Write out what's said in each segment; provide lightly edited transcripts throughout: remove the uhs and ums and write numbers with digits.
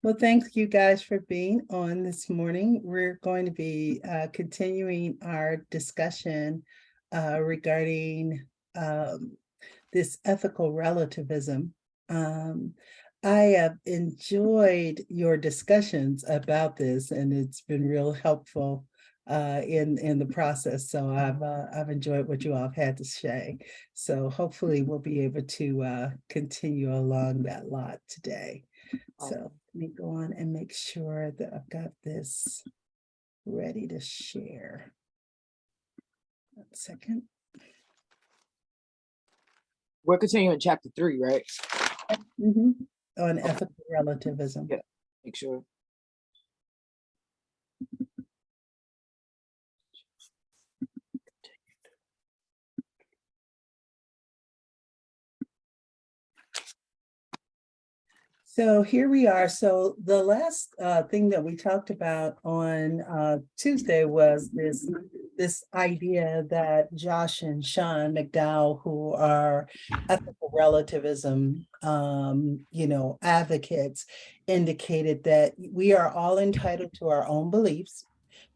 Well, thank you guys for being on this morning. We're going to be continuing our discussion regarding this ethical relativism. Um, I have enjoyed your discussions about this, and it's been real helpful in the process. So I've enjoyed what you all have had to say. So hopefully we'll be able to continue along that lot today. So let me go on and make sure that I've got this ready to share. 1 second. We're continuing chapter 3, right? On ethical relativism. Yeah, make sure. So here we are. So the last thing that we talked about on Tuesday was this idea that Josh and Sean McDowell, who are ethical relativism, advocates, indicated that we are all entitled to our own beliefs,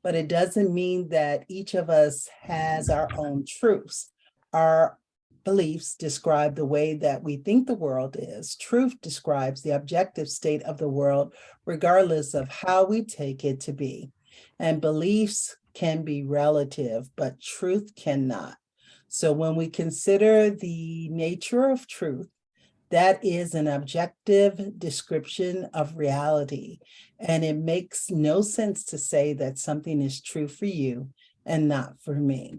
but it doesn't mean that each of us has our own truths. Our beliefs describe the way that we think the world is. Truth describes the objective state of the world, regardless of how we take it to be. And beliefs can be relative, but truth cannot. So when we consider the nature of truth, that is an objective description of reality. And it makes no sense to say that something is true for you and not for me.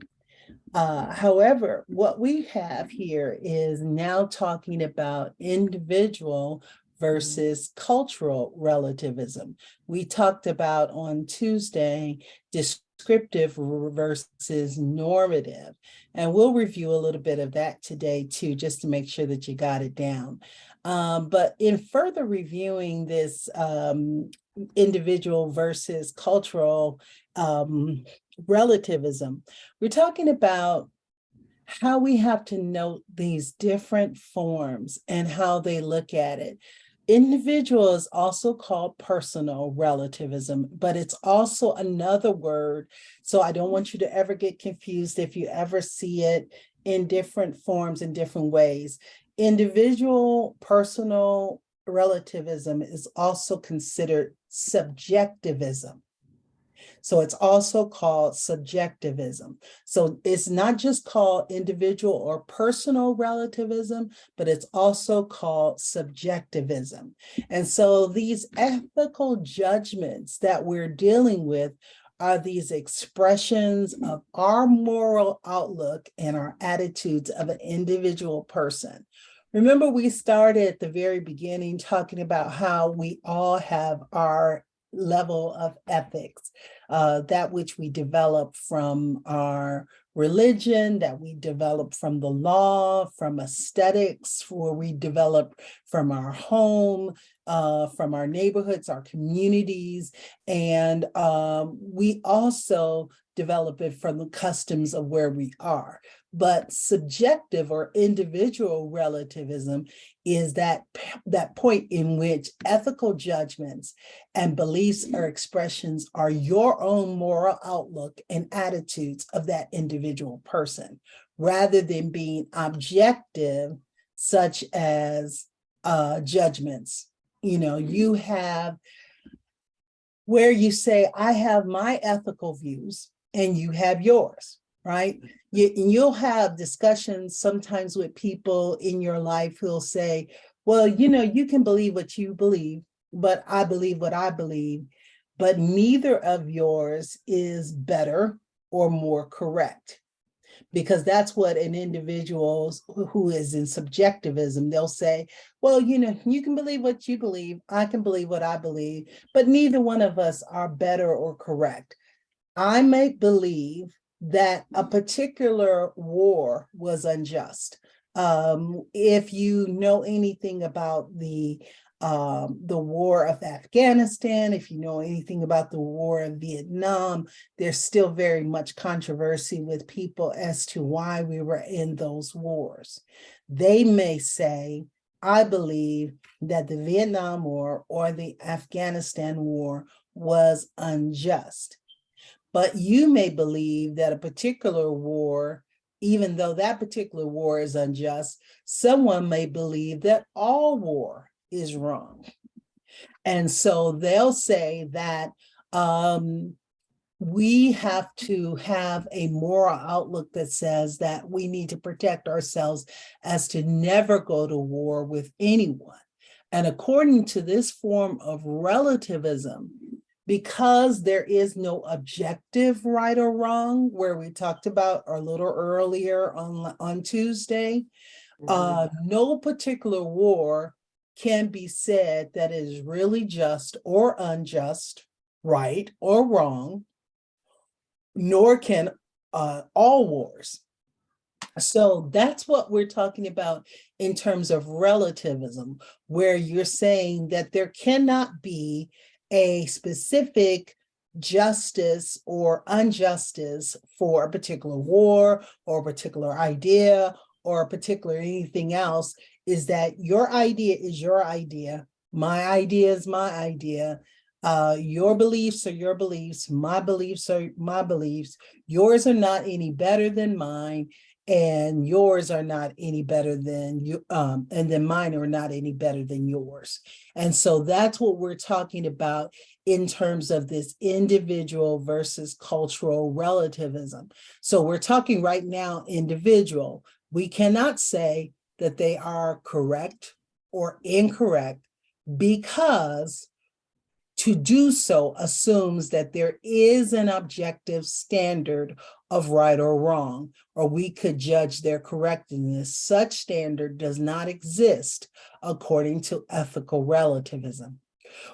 However, what we have here is now talking about individual versus cultural relativism. We talked about on Tuesday descriptive versus normative, and we'll review a little bit of that today too, just to make sure that you got it down. But in further reviewing this individual versus cultural relativism, we're talking about how we have to note these different forms and how they look at it. Individual is also called personal relativism, but it's also another word. So I don't want you to ever get confused if you ever see it in different forms in different ways. Individual personal relativism is also considered subjectivism. So it's also called subjectivism. So it's not just called individual or personal relativism, but it's also called subjectivism. And so these ethical judgments that we're dealing with are these expressions of our moral outlook and our attitudes of an individual person. Remember, we started at the very beginning talking about how we all have our level of ethics, that which we develop from our religion, that we develop from the law, from aesthetics, where we develop from our home, from our neighborhoods, our communities, and we also develop it from the customs of where we are. But subjective or individual relativism is that point in which ethical judgments and beliefs or expressions are your own moral outlook and attitudes of that individual person, rather than being objective, such as judgments. You have where you say, I have my ethical views and you have yours, right? You'll have discussions sometimes with people in your life who'll say, well, you can believe what you believe, but I believe what I believe, but neither of yours is better or more correct. Because that's what an individual who is in subjectivism, they'll say, well, you can believe what you believe, I can believe what I believe, but neither one of us are better or correct. I may believe that a particular war was unjust. If you know anything about the war of Afghanistan, if you know anything about the war of Vietnam, there's still very much controversy with people as to why we were in those wars. They may say, I believe that the Vietnam War or the Afghanistan War was unjust. But you may believe that a particular war, even though that particular war is unjust, someone may believe that all war is wrong. And so they'll say that we have to have a moral outlook that says that we need to protect ourselves as to never go to war with anyone. And according to this form of relativism, because there is no objective right or wrong, where we talked about a little earlier on Tuesday, no particular war can be said that is really just or unjust, right or wrong, nor can all wars. So that's what we're talking about in terms of relativism, where you're saying that there cannot be a specific justice or injustice for a particular war or a particular idea or a particular anything else, is that your idea is your idea, my idea is my idea, your beliefs are your beliefs, my beliefs are my beliefs, yours are not any better than mine, and yours are not any better than you, and then mine are not any better than yours. And so that's what we're talking about in terms of this individual versus cultural relativism. So we're talking right now individual. We cannot say that they are correct or incorrect, because to do so assumes that there is an objective standard of right or wrong, or we could judge their correctness. Such standard does not exist according to ethical relativism.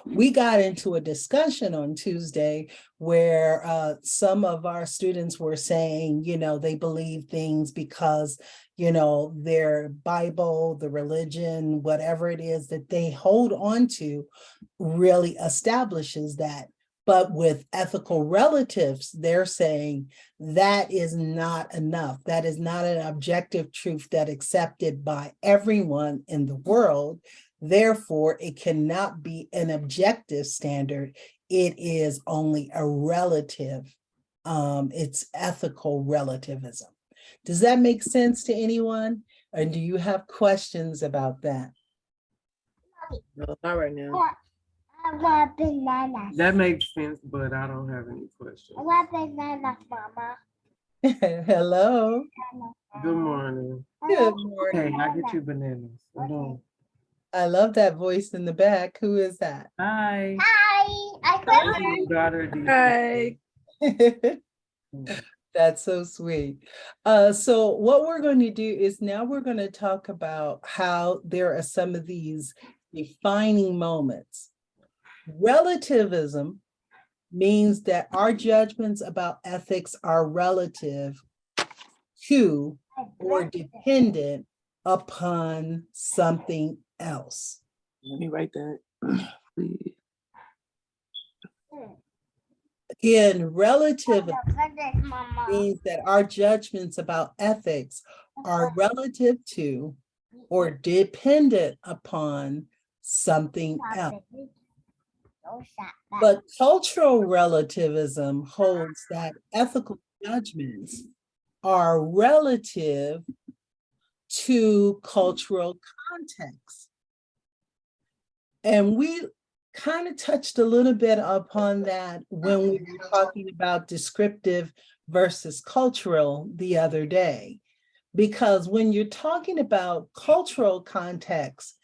We got into a discussion on Tuesday where some of our students were saying, they believe things because, their Bible, the religion, whatever it is that they hold on to really establishes that. But with ethical relatives, they're saying that is not enough. That is not an objective truth that accepted by everyone in the world. Therefore, it cannot be an objective standard. It is only a relative. It's ethical relativism. Does that make sense to anyone? Or do you have questions about that? No, not right now. I want bananas. That makes sense, but I don't have any questions. I want bananas, Mama. Hello. Good morning. Good Hey, morning. I get you bananas. Boom. I love that voice in the back. Who is that? Hi. Hi. I That's got your daughter. Hi. That's so sweet. So what we're going to do is now we're going to talk about how there are some of these defining moments. Relativism means that our judgments about ethics are relative to or dependent upon something else. Let me write that. Please. Again, relativism bananas, Mama. means that our judgments about ethics are relative to or dependent upon something else. But cultural relativism holds that ethical judgments are relative to cultural context. And we kind of touched a little bit upon that when we were talking about descriptive versus cultural the other day. Because when you're talking about cultural context,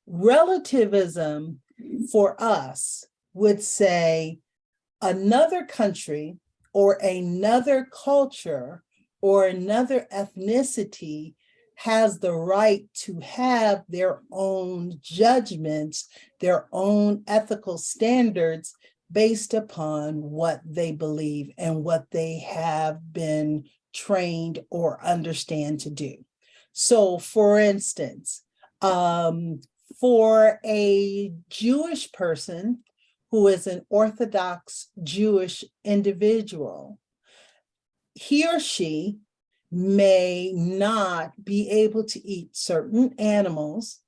relativism for us would say another country or another culture or another ethnicity has the right to have their own judgments, their own ethical standards based upon what they believe and what they have been trained or understand to do. So for instance, for a Jewish person who is an Orthodox Jewish individual, he or she may not be able to eat certain animals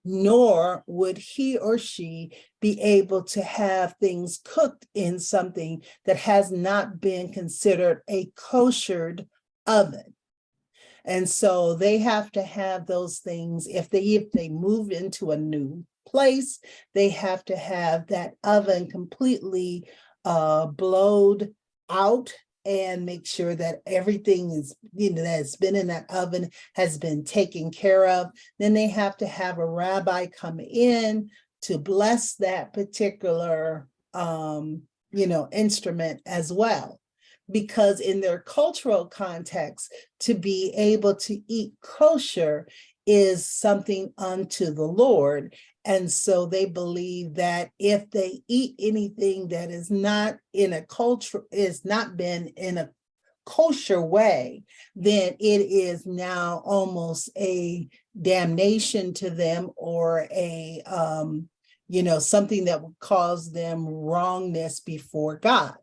nor would he or she be able to have things cooked in something that has not been considered a koshered oven. And so they have to have those things. If they move into a new place, they have to have that oven completely blowed out and make sure that everything is, that's been in that oven has been taken care of. Then they have to have a rabbi come in to bless that particular, instrument as well. Because in their cultural context, to be able to eat kosher is something unto the Lord. And so they believe that if they eat anything that is not in a culture, is not been in a kosher way, then it is now almost a damnation to them, or a something that would cause them wrongness before God.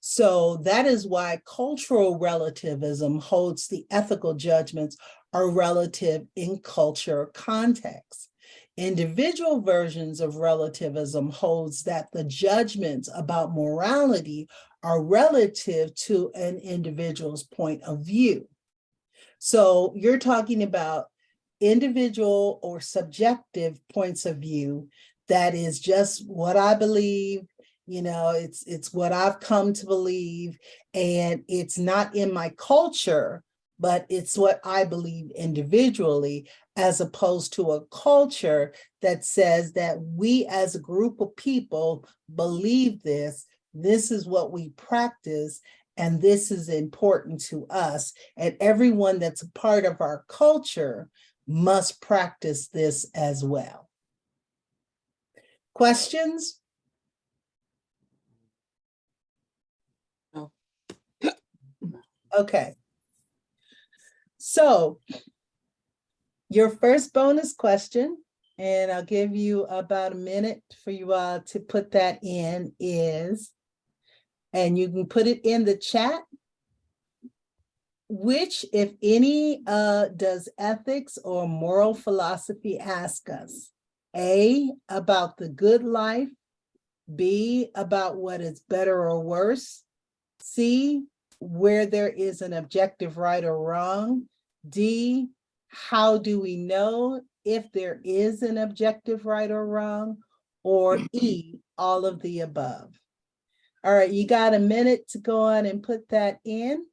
So that is why cultural relativism holds the ethical judgments are relative in culture context. Individual versions of relativism holds that the judgments about morality are relative to an individual's point of view. So you're talking about individual or subjective points of view. That is just what I believe. It's what I've come to believe, and it's not in my culture, but it's what I believe individually, as opposed to a culture that says that we as a group of people believe this is what we practice, and this is important to us, and everyone that's a part of our culture must practice this as well. Questions? No. Okay. So your first bonus question, and I'll give you about a minute for you all to put that in, is, and you can put it in the chat, which, if any, does ethics or moral philosophy ask us? A, about the good life. B, about what is better or worse. C, where there is an objective right or wrong. D, how do we know if there is an objective right or wrong? Or E, all of the above. All right, you got a minute to go on and put that in.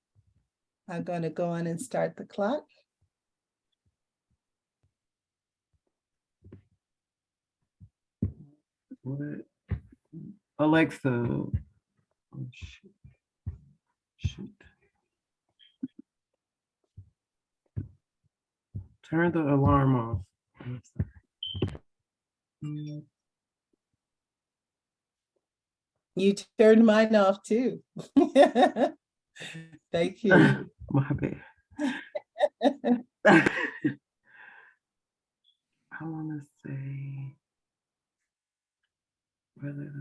I'm going to go on and start the clock. What? Alexa. Oh, shoot. Turn the alarm off. I'm sorry. You turned mine off too. Thank you. My bad. I want to say whether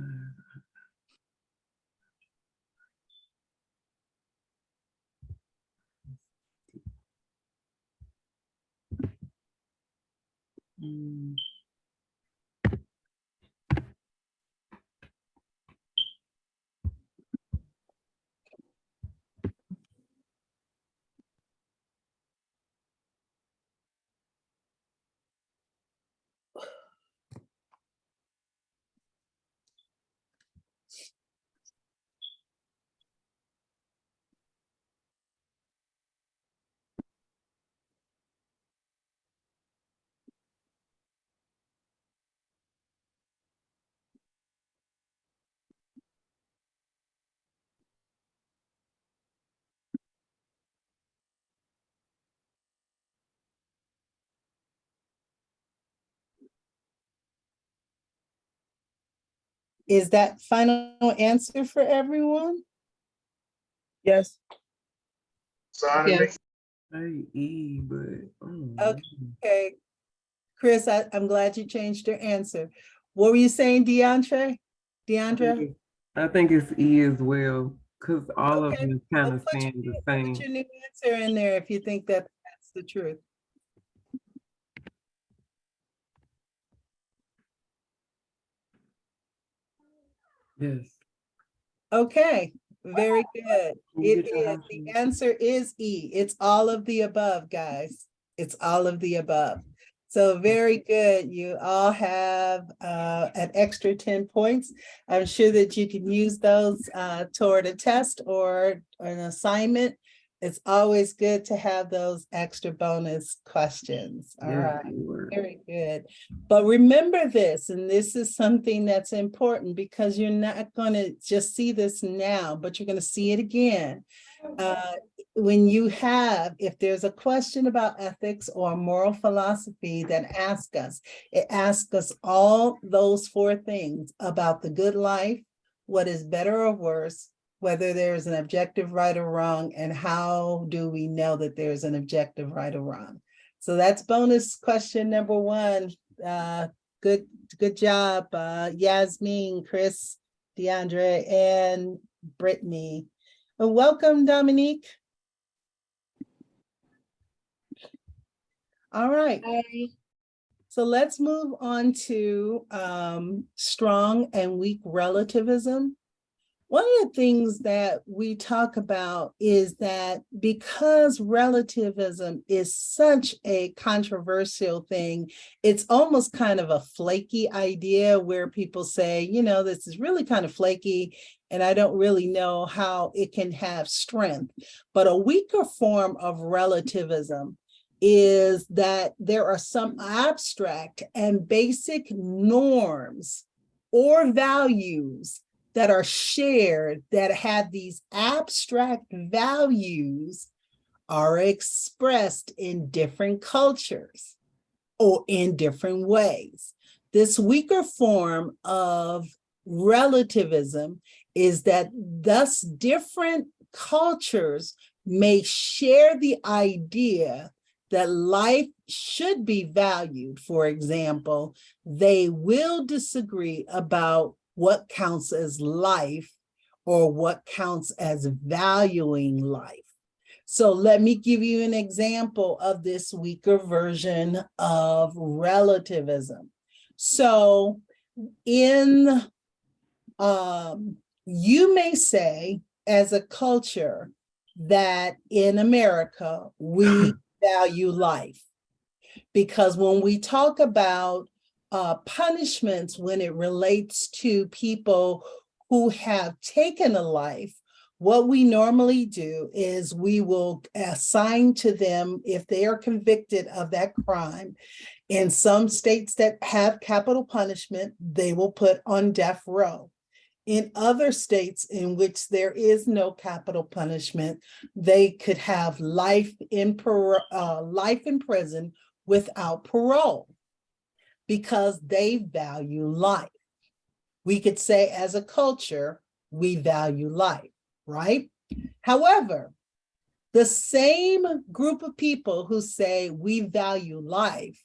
Is that final answer for everyone? Yes. Yes. say E, but Okay. Chris, I'm glad you changed your answer. What were you saying, Deandra? I think it's E as well, because all of Okay, them kind well, of saying the put same. your new answer in there if you think that that's the truth. Yes. Okay, very good. You It get your is, house the rules. answer is E. It's all of the above, guys. It's all of the above. So very good. You all have an extra 10 points. I'm sure that you can use those toward a test or an assignment. It's always good to have those extra bonus questions. All Yes, right. they were. Very good. But remember this, and this is something that's important because you're not going to just see this now, but you're going to see it again. When you have, if there's a question about ethics or moral philosophy that it asks us all those four things about the good life, what is better or worse, whether there's an objective right or wrong, and how do we know that there's an objective right or wrong. So that's bonus question number one. Good job, Yasmin, Chris, DeAndre, and Brittany. Well, welcome, Dominique. All right. So let's move on to strong and weak relativism. One of the things that we talk about is that because relativism is such a controversial thing, it's almost kind of a flaky idea where people say, you know, this is really kind of flaky and I don't really know how it can have strength. But a weaker form of relativism is that there are some abstract and basic norms or values that are shared, that have these abstract values, are expressed in different cultures or in different ways. This weaker form of relativism is that thus different cultures may share the idea that life should be valued. For example, they will disagree about what counts as life or what counts as valuing life. So let me give you an example of this weaker version of relativism. So you may say as a culture that in America, we value life. Because when we talk about punishments, when it relates to people who have taken a life, what we normally do is we will assign to them, if they are convicted of that crime, in some states that have capital punishment, they will put on death row. In other states in which there is no capital punishment, they could have life in prison without parole because they value life. We could say as a culture, we value life, right? However, the same group of people who say we value life,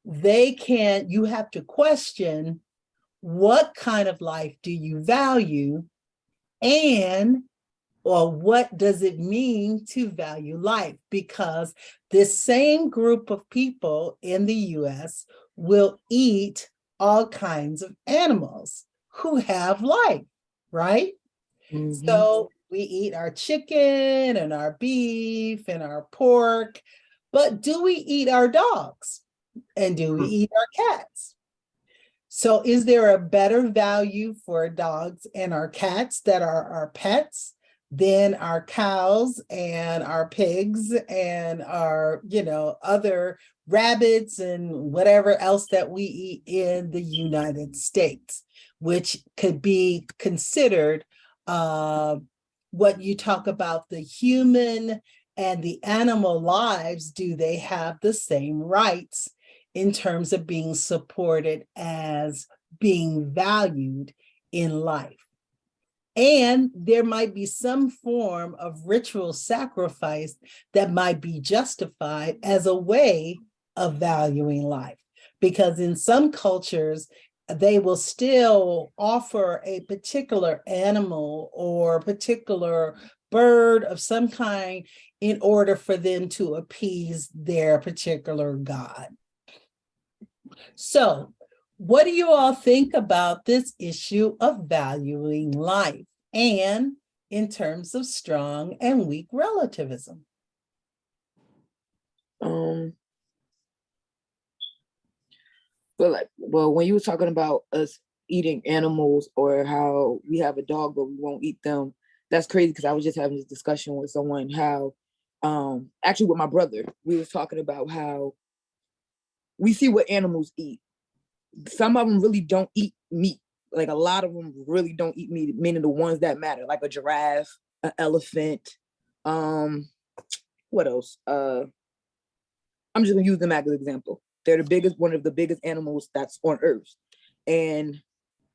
you have to question what kind of life do you value or what does it mean to value life? Because this same group of people in the US will eat all kinds of animals who have life, right? Mhm. So we eat our chicken and our beef and our pork, but do we eat our dogs? And do we eat our cats? So is there a better value for dogs and our cats that are our pets than our cows and our pigs and our, other rabbits and whatever else that we eat in the United States, which could be considered what you talk about the human and the animal lives, do they have the same rights in terms of being supported as being valued in life? And there might be some form of ritual sacrifice that might be justified as a way of valuing life. Because in some cultures, they will still offer a particular animal or a particular bird of some kind in order for them to appease their particular god. So What do you all think about this issue of valuing life and in terms of strong and weak relativism? Well, when you were talking about us eating animals or how we have a dog but we won't eat them, that's crazy because I was just having this discussion with someone how, actually with my brother, we was talking about how we see what animals eat. Some of them really don't eat meat. Like a lot of them really don't eat meat, meaning the ones that matter, like a giraffe, an elephant. What else? I'm just gonna use them as an example. They're one of the biggest animals that's on Earth, and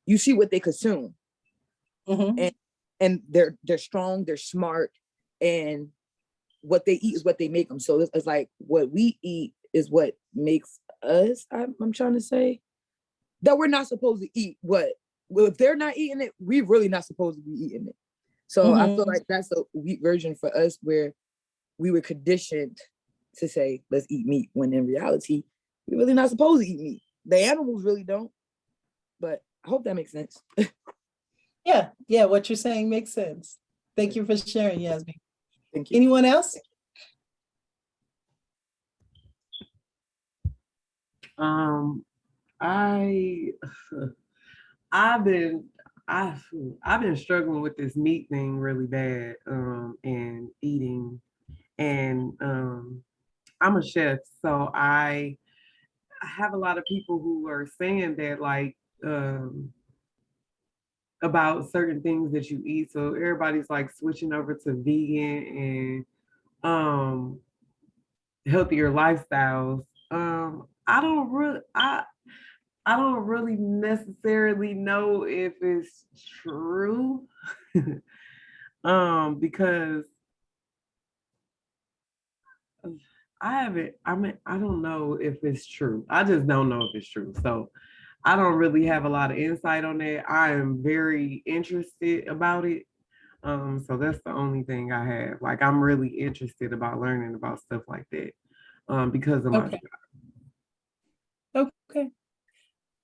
you see what they consume, Mhm. and they're strong, they're smart, and what they eat is what they make them. So it's like what we eat is what makes us. I'm trying to say that we're not supposed to eat what. Well, if they're not eating it, we're really not supposed to be eating it. So I feel like that's a weak version for us where we were conditioned to say, let's eat meat, when in reality, we're really not supposed to eat meat. The animals really don't, but I hope that makes sense. Yeah, what you're saying makes sense. Thank you for sharing, Yasmin. Thank you. Anyone else? I I've been I've been struggling with this meat thing really bad, and eating, and I'm a chef, so I have a lot of people who are saying that, like, about certain things that you eat. So everybody's like switching over to vegan and healthier lifestyles. I don't really necessarily know if it's true. Because I don't know if it's true. I just don't know if it's true. So I don't really have a lot of insight on that. I am very interested about it. So that's the only thing I have. Like, I'm really interested about learning about stuff like that. Because of my Okay. Okay.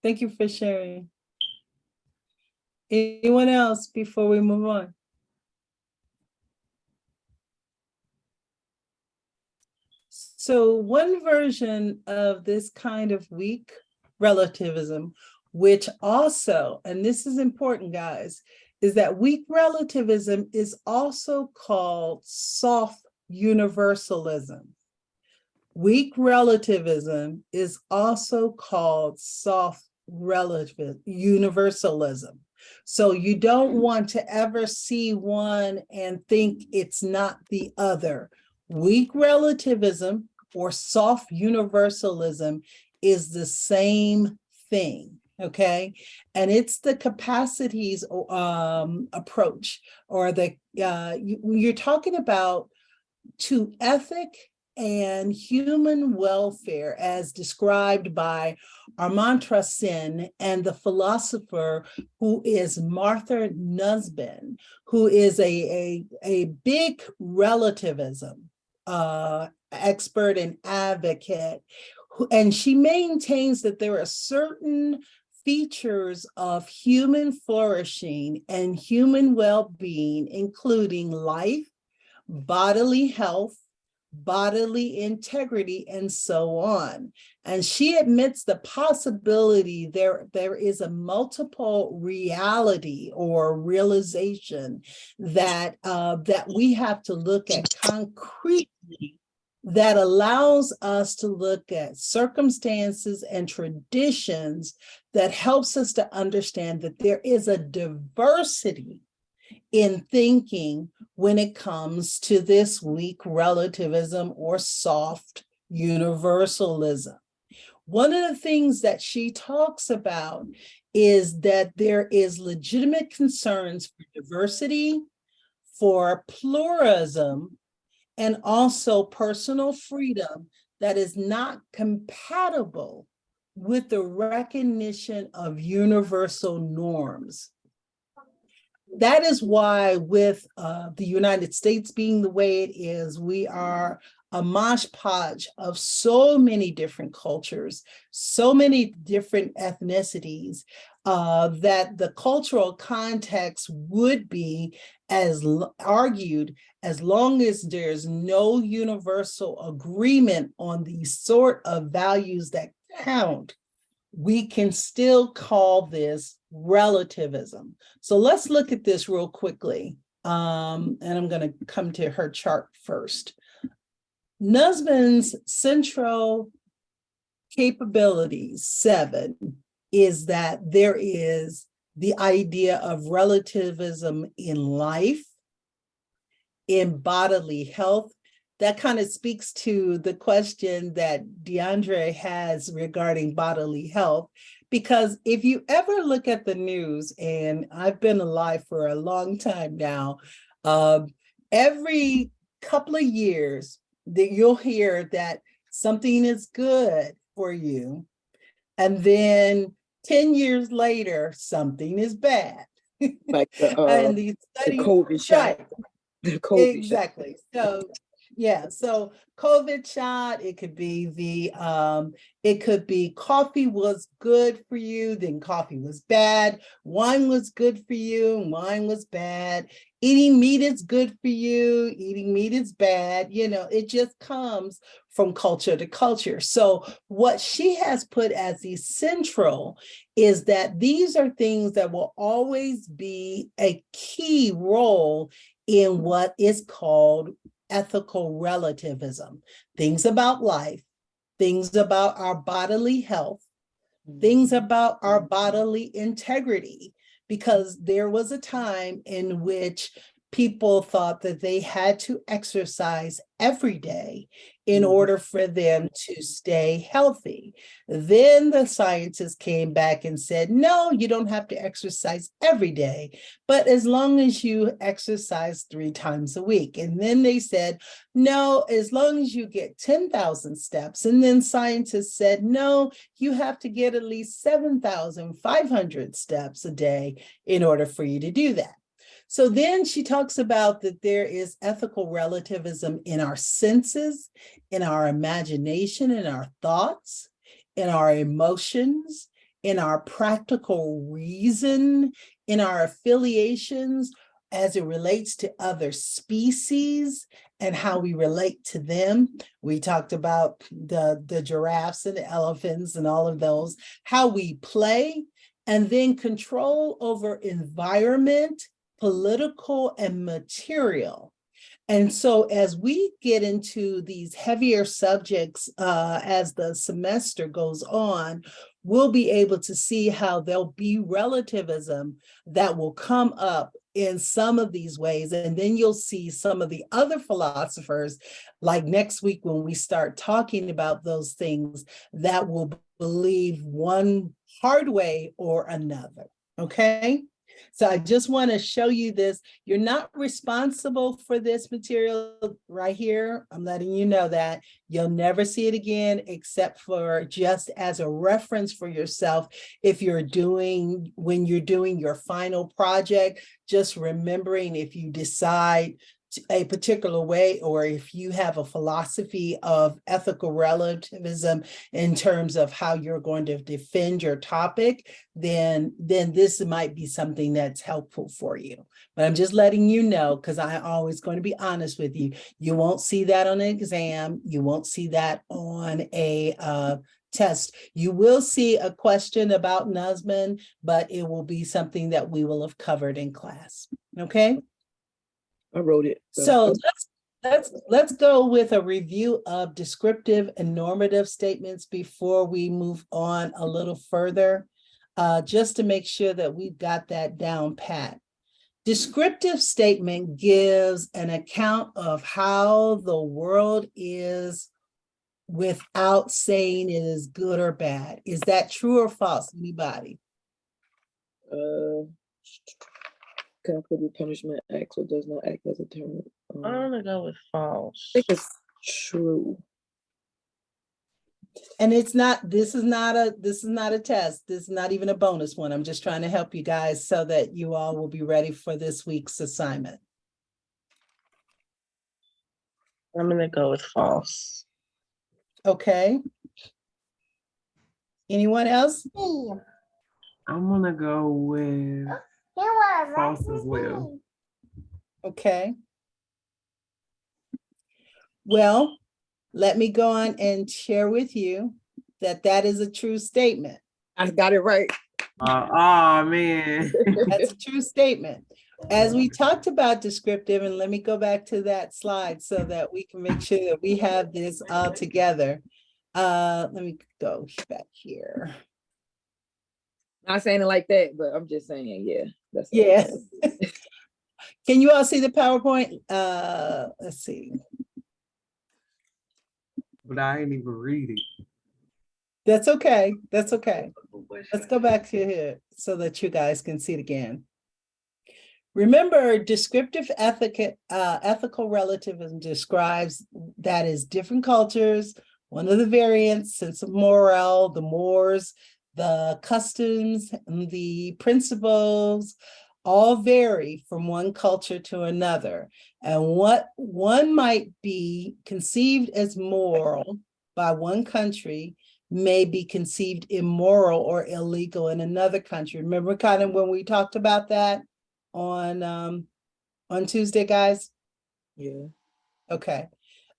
Thank you for sharing. Anyone else before we move on? So one version of this kind of weak relativism, which also, and this is important, guys, is that weak relativism is also called soft universalism. Weak relativism is also called soft universalism. So you don't want to ever see one and think it's not the other. Weak relativism or soft universalism is the same thing, okay? And it's the capacities approach, or you're talking about to ethic and human welfare as described by Amartya Sen and the philosopher who is Martha Nussbaum, who is a big relativism expert and advocate. And she maintains that there are certain features of human flourishing and human well-being, including life, bodily health, bodily integrity, and so on. And she admits the possibility there is a multiple reality or realization that we have to look at concretely, that allows us to look at circumstances and traditions that helps us to understand that there is a diversity in thinking when it comes to this weak relativism or soft universalism. One of the things that she talks about is that there is legitimate concerns for diversity, for pluralism, and also personal freedom that is not compatible with the recognition of universal norms. That is why, with the United States being the way it is, we are a mosh podge of so many different cultures, so many different ethnicities, that the cultural context would be argued, as long as there's no universal agreement on the sort of values that count, we can still call this relativism. So let's look at this real quickly. And I'm going to come to her chart first. Nussbaum's central capabilities 7 is that there is the idea of relativism in life, in bodily health. That kind of speaks to the question that DeAndre has regarding bodily health, because if you ever look at the news, and I've been alive for a long time now, every couple of years that you'll hear that something is good for you, and then 10 years later, something is bad. Like And these the studies, COVID shot. right, The COVID shot. exactly. So yeah, so COVID shot, it could be it could be coffee was good for you, then coffee was bad. Wine was good for you, and wine was bad. Eating meat is good for you, eating meat is bad. You know, it just comes from culture to culture. So what she has put as essential is that these are things that will always be a key role in what is called ethical relativism. Things about life, things about our bodily health, things about our bodily integrity, because there was a time in which people thought that they had to exercise every day in order for them to stay healthy. Then the scientists came back and said, no, you don't have to exercise every day, but as long as you exercise 3 times a week. And then they said, no, as long as you get 10,000 steps. And then scientists said, no, you have to get at least 7,500 steps a day in order for you to do that. So then she talks about that there is ethical relativism in our senses, in our imagination, in our thoughts, in our emotions, in our practical reason, in our affiliations as it relates to other species and how we relate to them. We talked about the giraffes and the elephants and all of those, how we play, and then control over environment, political, and material. And so as we get into these heavier subjects as the semester goes on, we'll be able to see how there'll be relativism that will come up in some of these ways. And then you'll see some of the other philosophers, like next week when we start talking about those things, that will believe one hard way or another, okay? So I just want to show you this. You're not responsible for this material right here. I'm letting you know that. You'll never see it again, except for just as a reference for yourself. If you're doing, when you're doing your final project, just remembering if you decide a particular way, or if you have a philosophy of ethical relativism in terms of how you're going to defend your topic, then this might be something that's helpful for you. But I'm just letting you know, because I'm always going to be honest with you. You won't see that on an exam. You won't see that on a test. You will see a question about Nussbaum, but it will be something that we will have covered in class. Okay. I wrote it. So let's go with a review of descriptive and normative statements before we move on a little further, just to make sure that we've got that down pat. Descriptive statement gives an account of how the world is without saying it is good or bad. Is that true or false? Anybody? Capital punishment acts or does not act as a deterrent. I'm gonna go with false. I think it's true. And it's not, this is not a test. This is not even a bonus one. I'm just trying to help you guys so that you all will be ready for this week's assignment. I'm gonna go with false. Okay. Anyone else? I'm gonna go with false as well. Okay. Well, let me go on and share with you that that is a true statement. I got it right. Oh man. That's a true statement. As we talked about descriptive, and let me go back to that slide so that we can make sure that we have this all together. Let me go back here. Not saying it like that, but I'm just saying, yeah. That's Yeah. Can you all see the PowerPoint? Let's see. But I ain't even read it. That's okay. That's okay. Let's go back to here so that you guys can see it again. Remember, descriptive ethical relativism describes that as different cultures, one of the variants, sense of morale, the mores, the customs, and the principles all vary from one culture to another. And what one might be conceived as moral by one country may be conceived immoral or illegal in another country. Remember kind of when we talked about that on Tuesday, guys? Yeah. Okay.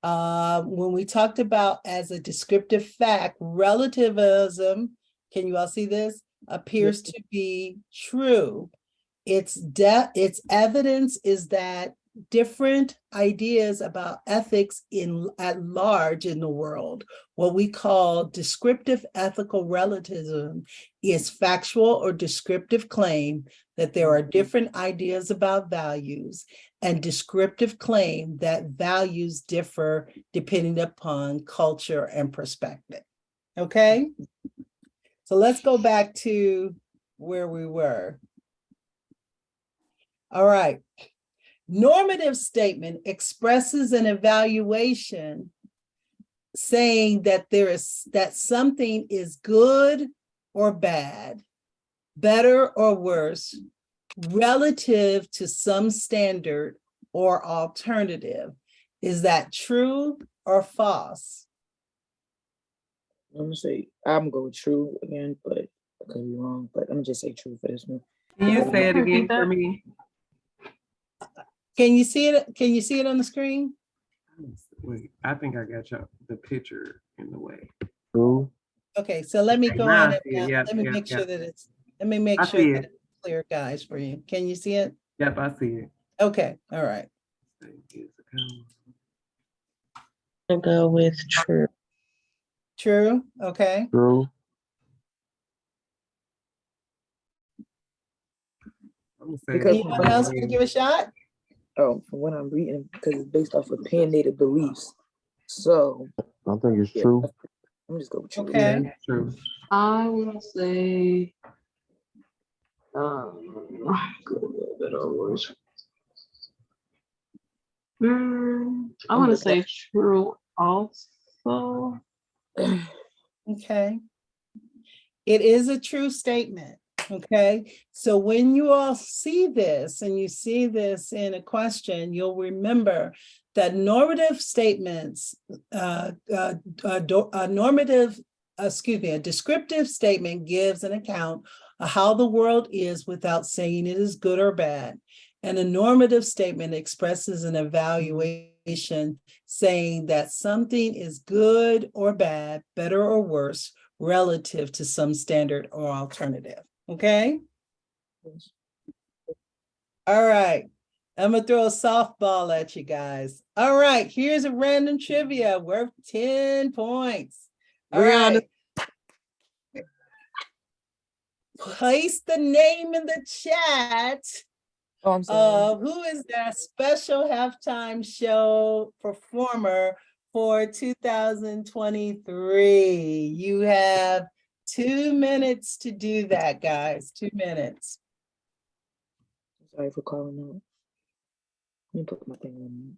When we talked about as a descriptive fact, relativism, can you all see this? Appears to be true. Its evidence is that different ideas about ethics at large in the world, what we call descriptive ethical relativism, is factual or descriptive claim that there are different ideas about values, and descriptive claim that values differ depending upon culture and perspective. Okay? So let's go back to where we were. All right. Normative statement expresses an evaluation saying that that something is good or bad, better or worse, relative to some standard or alternative. Is that true or false? I'm gonna say I'm going true again, but I could be wrong. But I'm gonna just say true for this one. Can you say it again for me? Can you see it? Can you see it on the screen? Wait, I think I got the picture in the way. True. Okay, so let me go Now on I and see it. Yep, let me yep, make sure yep. that it's, let me make I sure see that it. it's clear, guys, for you. Can you see it? Yep, I see it. Okay, all right. I'll go with true. True, okay. True. Because Anyone else want to give a shot? from what I'm reading, because it's based off of opinionated beliefs. So I think it's yeah, true. I'm just going with true. Okay. Yeah, true. I will say, go a little bit over. I want to say true also. Okay. It is a true statement. Okay. So when you all see this and you see this in a question, you'll remember that normative statements, a descriptive statement gives an account of how the world is without saying it is good or bad. And a normative statement expresses an evaluation saying that something is good or bad, better or worse, relative to some standard or alternative. Okay? All right. I'm gonna throw a softball at you guys. All right, here's a random trivia worth 10 points. All right. Place the name in the chat Oh, I'm sorry. who is that special halftime show performer for 2023. You have 2 minutes to do that, guys. 2 minutes. Sorry for calling out. Let me put my thing on.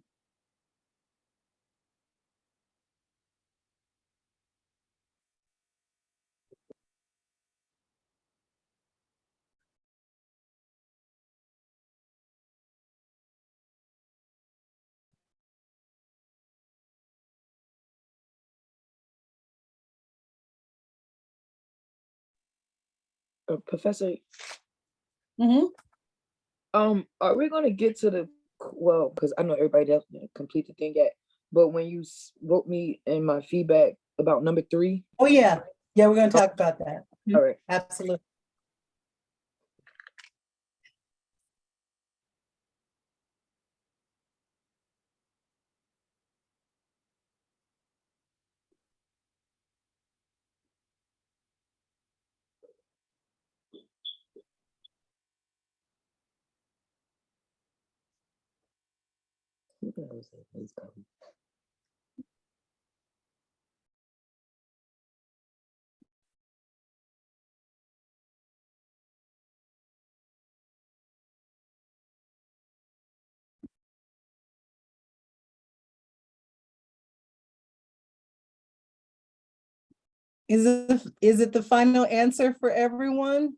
Professor, Mhm. are we gonna get to the, well, because I know everybody else didn't complete the thing yet, but when you wrote me in my feedback about number 3, Oh, yeah. Yeah, we're gonna talk about that. all right. Absolutely. Is it the final answer for everyone?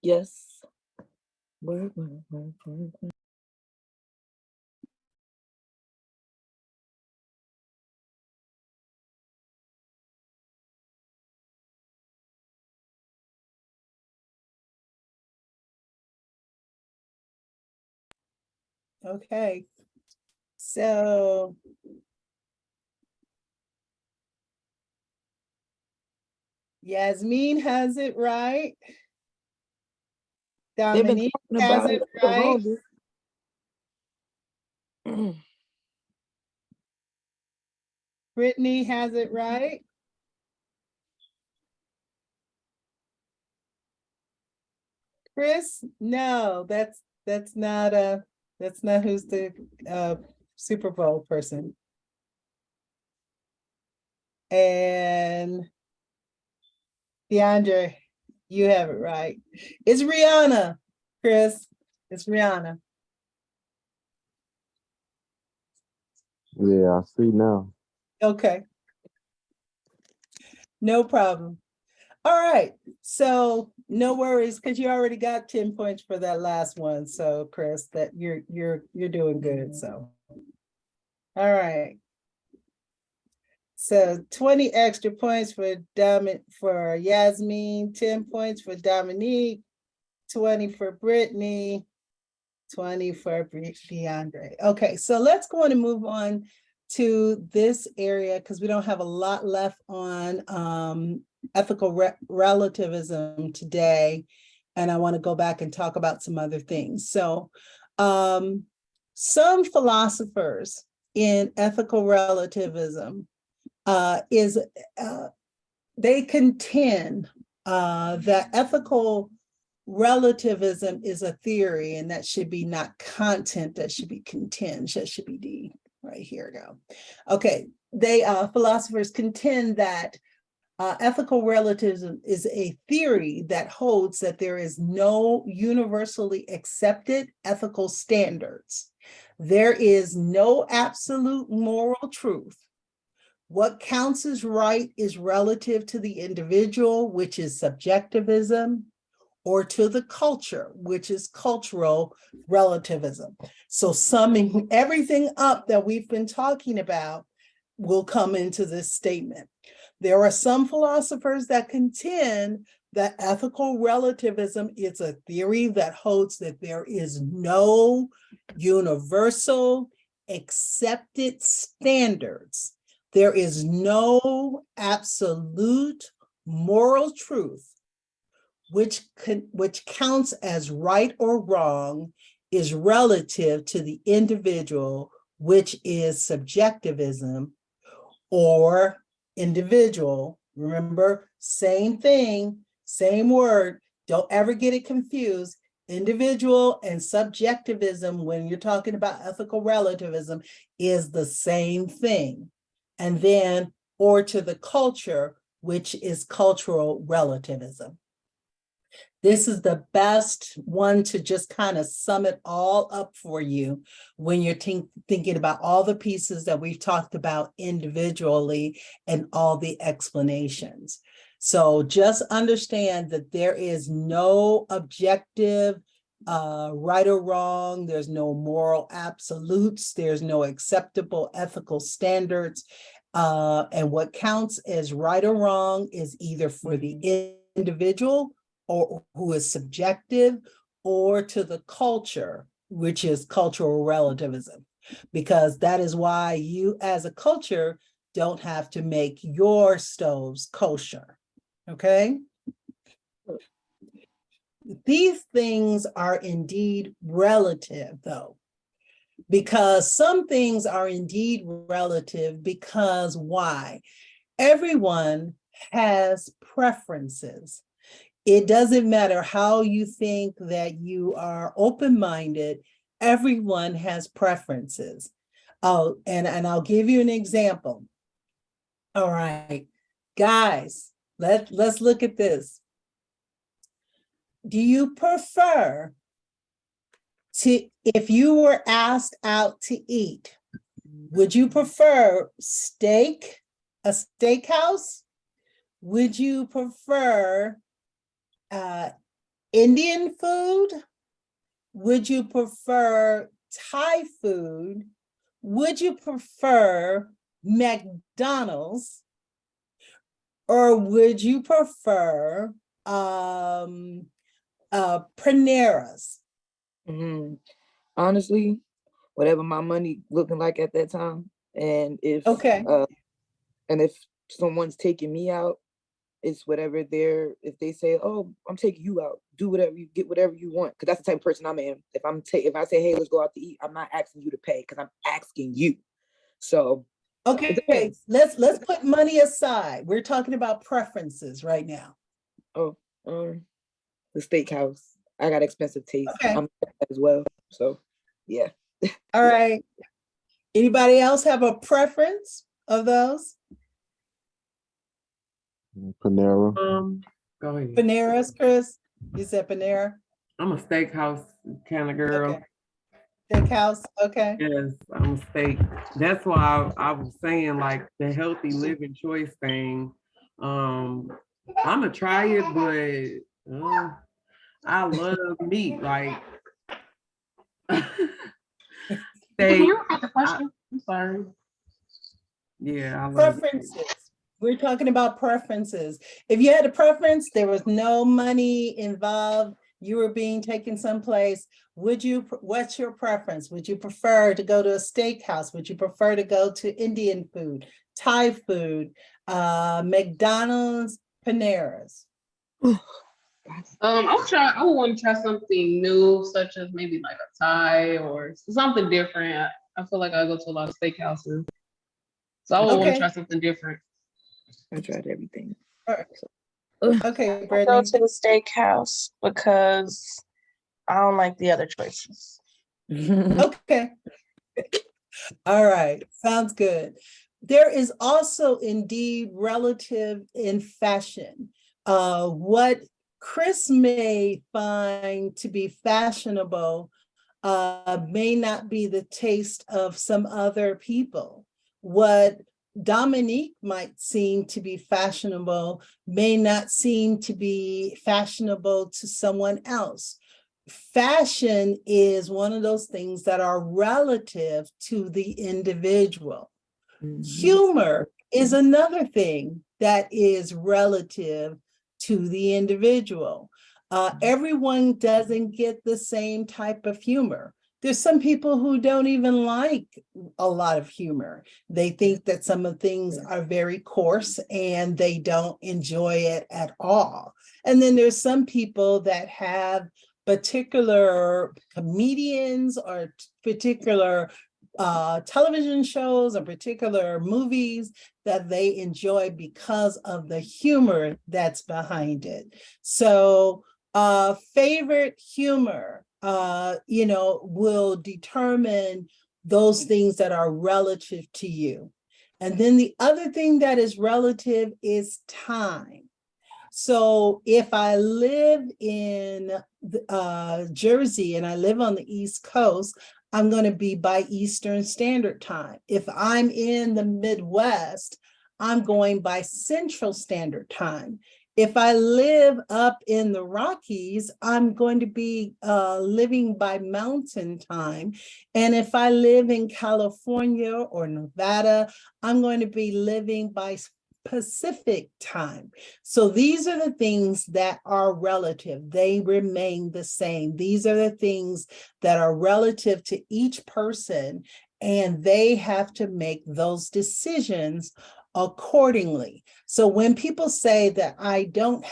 Yes. Okay. So Yasmin has it right. They've been Dominique talking has about it it for the right. longest. Brittany has it right. Chris, no, that's not who's the Super Bowl person. And DeAndre, you have it right. It's Rihanna, Chris. It's Rihanna. Yeah, I see now. Okay. No problem. All right. So no worries, because you already got 10 points for that last one. So Chris, that you're doing good. So all right. So 20 extra points for for Yasmin, 10 points for Dominique, 20 for Brittany, 20 for DeAndre. Okay, so let's go on and move on to this area because we don't have a lot left on ethical relativism today. And I want to go back and talk about some other things. So some philosophers in ethical relativism they contend that ethical relativism is a theory, and that should be not content, that should be content, that should be D. Right here, go. Okay, they philosophers contend that ethical relativism is a theory that holds that there is no universally accepted ethical standards. There is no absolute moral truth. What counts as right is relative to the individual, which is subjectivism, or to the culture, which is cultural relativism. So summing everything up that we've been talking about will come into this statement. There are some philosophers that contend that ethical relativism is a theory that holds that there is no universal accepted standards. There is no absolute moral truth which counts as right or wrong is relative to the individual, which is subjectivism, or individual. Remember, same thing, same word. Don't ever get it confused. Individual and subjectivism, when you're talking about ethical relativism, is the same thing. And then, or to the culture, which is cultural relativism. This is the best one to just kind of sum it all up for you when you're thinking about all the pieces that we've talked about individually and all the explanations. So just understand that there is no objective right or wrong. There's no moral absolutes. There's no acceptable ethical standards. And what counts as right or wrong is either for the individual or who is subjective, or to the culture, which is cultural relativism. Because that is why you as a culture don't have to make your stoves kosher, okay? These things are indeed relative though, because some things are indeed relative because why? Everyone has preferences. It doesn't matter how you think that you are open-minded, everyone has preferences. Oh, and I'll give you an example. All right, guys, let's look at this. Do you prefer to, if you were asked out to eat, would you prefer steak, a steakhouse? Would you prefer Indian food? Would you prefer Thai food? Would you prefer McDonald's? Or would you prefer Panera's? Honestly, whatever my money looking like at that time, and if Okay. and if someone's taking me out, it's whatever they're, if they say, oh, I'm taking you out, do whatever, you get whatever you want, because that's the type of person I'm in. If I say, hey, let's go out to eat, I'm not asking you to pay because I'm asking you. So it Okay, depends. let's put money aside. We're talking about preferences right now. Oh, the steakhouse. I got expensive taste. Okay. I'm as well. So yeah. All right. Anybody else have a preference of those? Panera. Go ahead. Panera's, Chris? You said Panera? I'm a steakhouse kind of girl. Okay. Steakhouse, okay. Yes, I'm a steak. That's why I was saying like the healthy living choice thing. I'm gonna try it, but I love meat. Like Can steak. you repeat the question? I'm sorry. Yeah, I love it. Preferences. We're talking about preferences. If you had a preference, there was no money involved, you were being taken someplace, what's your preference? Would you prefer to go to a steakhouse? Would you prefer to go to Indian food, Thai food, McDonald's, Panera's? I would want to try something new, such as maybe like a Thai or something different. I feel like I go to a lot of steakhouses. So I would want Okay. to try something different. I tried everything. All right. Ugh. Okay, I go Brittany. to the steakhouse because I don't like the other choices. Okay. All right, sounds good. There is also indeed relative in fashion. What Chris may find to be fashionable may not be the taste of some other people. What Dominique might seem to be fashionable may not seem to be fashionable to someone else. Fashion is one of those things that are relative to the individual. Humor is another thing that is relative to the individual. Everyone doesn't get the same type of humor. There's some people who don't even like a lot of humor. They think that some of things are very coarse and they don't enjoy it at all. And then there's some people that have particular comedians or particular television shows or particular movies that they enjoy because of the humor that's behind it. So favorite humor, will determine those things that are relative to you. And then the other thing that is relative is time. So if I live in Jersey and I live on the East Coast, I'm going to be by Eastern Standard Time. If I'm in the Midwest, I'm going by Central Standard Time. If I live up in the Rockies, I'm going to be living by mountain time. And if I live in California or Nevada, I'm going to be living by Pacific time. So these are the things that are relative. They remain the same. These are the things that are relative to each person, and they have to make those decisions accordingly. So when people say that I don't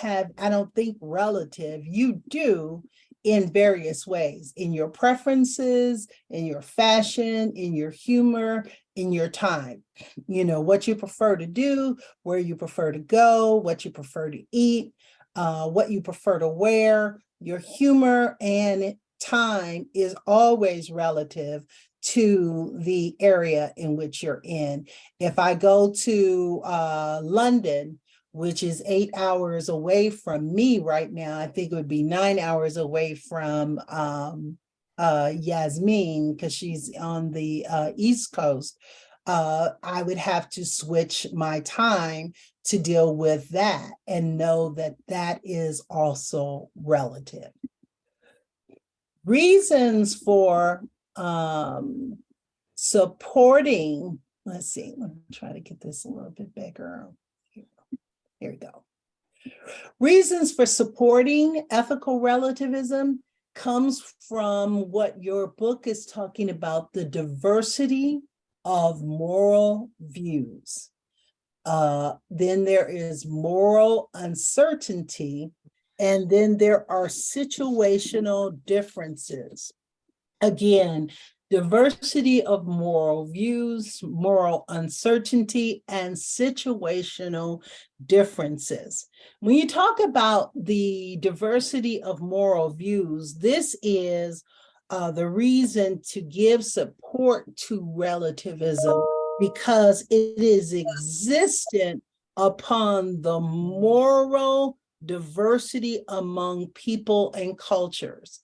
think relative, you do in various ways, in your preferences, in your fashion, in your humor, in your time. You know, what you prefer to do, where you prefer to go, what you prefer to eat, what you prefer to wear. Your humor and time is always relative to the area in which you're in. If I go to London, which is 8 hours away from me right now, I think it would be 9 hours away from Yasmin, because she's on the East Coast, I would have to switch my time to deal with that and know that that is also relative. Reasons for supporting, let's see, let me try to get this a little bit bigger. Here we go. Reasons for supporting ethical relativism comes from what your book is talking about, the diversity of moral views. Then there is moral uncertainty, and then there are situational differences. Again, diversity of moral views, moral uncertainty, and situational differences. When you talk about the diversity of moral views, this is the reason to give support to relativism, because it is existent upon the moral diversity among people and cultures.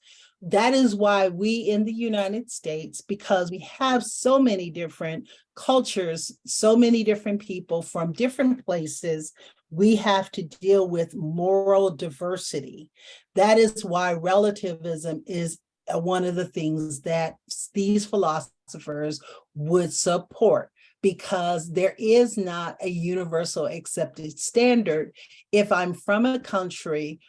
That is why we in the United States, because we have so many different cultures, so many different people from different places, we have to deal with moral diversity. That is why relativism is one of the things that these philosophers would support, because there is not a universal accepted standard. If I'm from a country,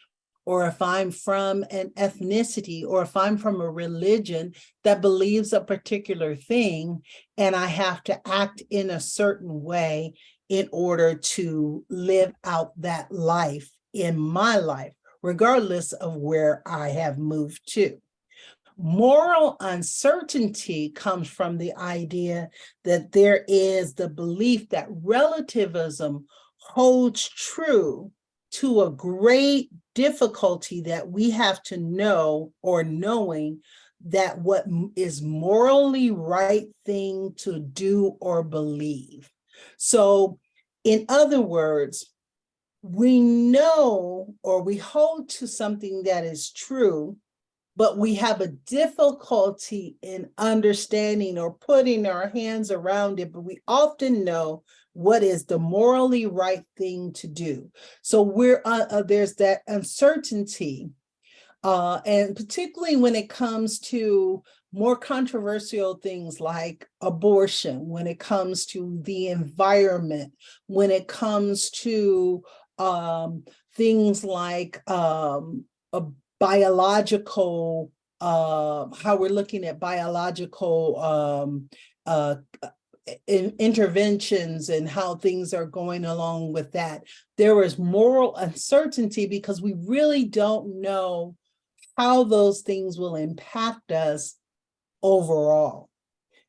or if I'm from an ethnicity, or if I'm from a religion that believes a particular thing, and I have to act in a certain way in order to live out that life in my life, regardless of where I have moved to. Moral uncertainty comes from the idea that there is the belief that relativism holds true to a great difficulty that we have to know, or knowing that what is morally right thing to do or believe. So in other words, we know, or we hold to something that is true, but we have a difficulty in understanding or putting our hands around it, but we often know what is the morally right thing to do. So there's that uncertainty, and particularly when it comes to more controversial things like abortion, when it comes to the environment, when it comes to things like a biological, how we're looking at biological interventions and how things are going along with that. There is moral uncertainty because we really don't know how those things will impact us overall.